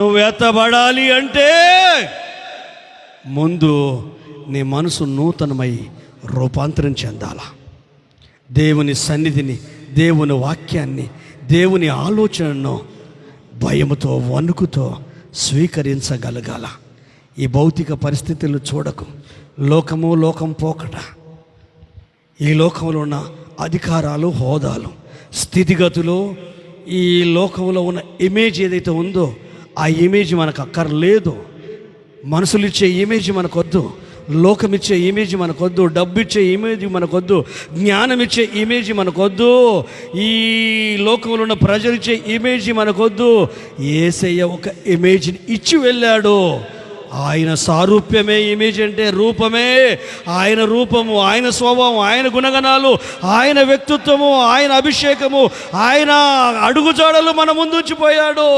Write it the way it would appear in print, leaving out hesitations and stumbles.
నువ్వు ఎత్తబడాలి అంటే ముందు నీ మనసు నూతనమై రూపాంతరం చెందాల. దేవుని సన్నిధిని, దేవుని వాక్యాన్ని, దేవుని ఆలోచనను భయముతో, వణుకుతో స్వీకరించగలగాల. ఈ భౌతిక పరిస్థితులు చూడకు. లోకం పోకట, ఈ లోకంలో ఉన్న అధికారాలు, హోదాలు, స్థితిగతులు, ఈ లోకంలో ఉన్న ఇమేజ్ ఏదైతే ఉందో ఆ ఇమేజ్ మనకు అక్కర్లేదు. మనుషులు ఇచ్చే ఇమేజ్ మనకొద్దు, లోకం ఇచ్చే ఇమేజ్ మనకొద్దు, డబ్బు ఇచ్చే ఇమేజ్ మనకొద్దు, జ్ఞానం ఇచ్చే ఇమేజ్ మనకొద్దు, ఈ లోకంలో ఉన్న ప్రజలు ఇచ్చే ఇమేజ్ మనకొద్దు. యేసయ్య ఒక ఇమేజ్ని ఇచ్చి వెళ్ళాడు. ఆయన సారూప్యమే ఇమేజ్ అంటే, రూపమే. ఆయన రూపము, ఆయన స్వభావం, ఆయన గుణగణాలు, ఆయన వ్యక్తిత్వము, ఆయన అభిషేకము, ఆయన అడుగుజాడలు మన ముందుంచిపోయాడు.